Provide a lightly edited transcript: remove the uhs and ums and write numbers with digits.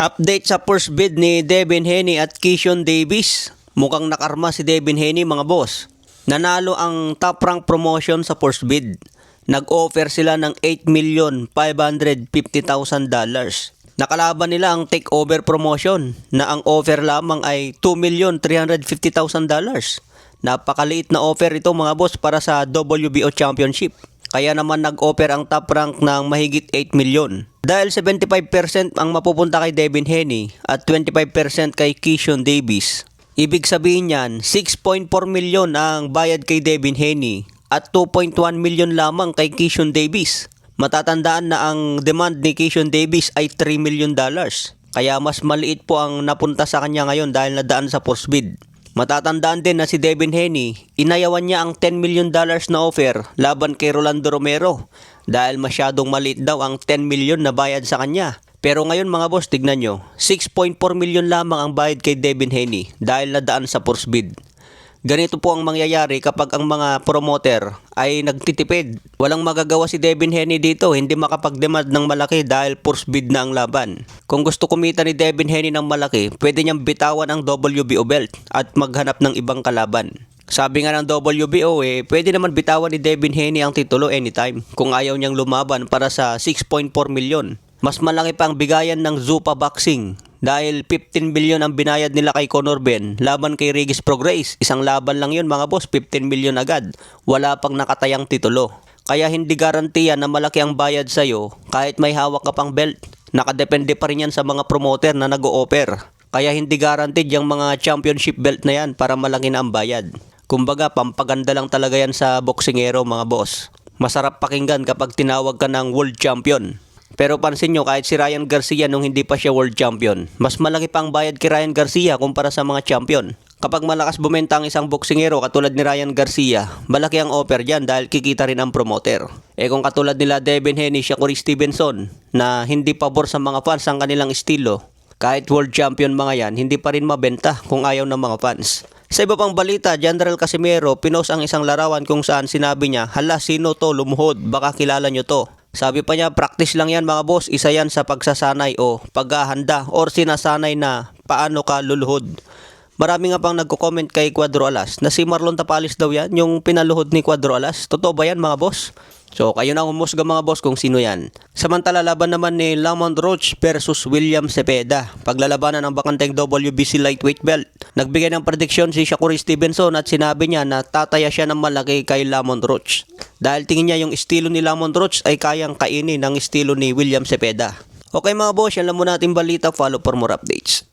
Update sa first bid ni Devin Haney at Keyshawn Davis. Mukhang nakarma si Devin Haney mga boss. Nanalo ang top rank promotion sa first bid. Nag-offer sila ng $8,550,000. Nakalaban nila ang takeover promotion na ang offer lamang ay $2,350,000. Napakaliit na offer ito mga boss para sa WBO Championship. Kaya naman nag-offer ang top rank ng mahigit 8 million. Dahil 75% ang mapupunta kay Devin Haney at 25% kay Keyshawn Davis. Ibig sabihin niyan, 6.4 million ang bayad kay Devin Haney at 2.1 million lamang kay Keyshawn Davis. Matatandaan na ang demand ni Keyshawn Davis ay $3 million. Kaya mas maliit po ang napunta sa kanya ngayon dahil nadaan sa first bid. Matatandaan din na si Devin Haney, inayawan niya ang $10 million na offer laban kay Rolando Romero dahil masyadong maliit daw ang 10 million na bayad sa kanya. Pero ngayon mga boss, tignan nyo, 6.4 million lamang ang bayad kay Devin Haney dahil nadaan sa first bid. Ganito po ang mangyayari kapag ang mga promoter ay nagtitipid. Walang magagawa si Devin Haney dito, hindi makapag-demand ng malaki dahil first bid na ang laban. Kung gusto kumita ni Devin Haney ng malaki, pwede niyang bitawan ang WBO belt at maghanap ng ibang kalaban. Sabi nga ng WBO pwede naman bitawan ni Devin Haney ang titulo anytime kung ayaw niyang lumaban para sa 6.4 million. Mas malaki pa ang bigayan ng Zuffa Boxing dahil 15 billion ang binayad nila kay Conor Ben laban kay Regis Prograis. Isang laban lang yun mga boss, 15 million agad. Wala pang nakatayang titulo. Kaya hindi garantiya na malaki ang bayad sa'yo kahit may hawak ka pang belt. Nakadepende pa rin yan sa mga promoter na nag-o-offer. Kaya hindi guaranteed yung mga championship belt na yan para malaki na ang bayad. Kumbaga, pampaganda lang talaga yan sa boksingero mga boss. Masarap pakinggan kapag tinawag ka ng world champion. Pero pansin nyo, kahit si Ryan Garcia nung hindi pa siya world champion, mas malaki pa ang bayad kay Ryan Garcia kumpara sa mga champion. Kapag malakas bumenta ang isang boksingero katulad ni Ryan Garcia, malaki ang offer dyan dahil kikita rin ang promoter. Kung katulad nila Devin Haney, Shakur Stevenson, na hindi pabor sa mga fans ang kanilang estilo, kahit world champion mga yan, hindi pa rin mabenta kung ayaw ng mga fans. Sa iba pang balita, General Casimero pinost ang isang larawan kung saan sinabi niya, "Hala, sino to lumuhod? Baka kilala nyo to." Sabi pa niya, practice lang yan mga boss, isa yan sa pagsasanay o paghahanda or sinasanay na paano ka luluhod. Marami nga pang nagko-comment kay Cuadro Alas na si Marlon Tapales daw yan, yung pinaluhod ni Cuadro Alas. Totoo ba yan mga boss? So kayo na humusga mga boss kung sino yan. Samantala laban naman ni Lamont Roach versus William Cepeda. Paglalabanan ng bakanteng WBC lightweight belt. Nagbigay ng prediksyon si Shakur Stevenson at sinabi niya na tataya siya ng malaki kay Lamont Roach. Dahil tingin niya yung estilo ni Lamont Roach ay kayang kainin ng estilo ni William Cepeda. Okay mga boss, yan lang muna natin balita. Follow for more updates.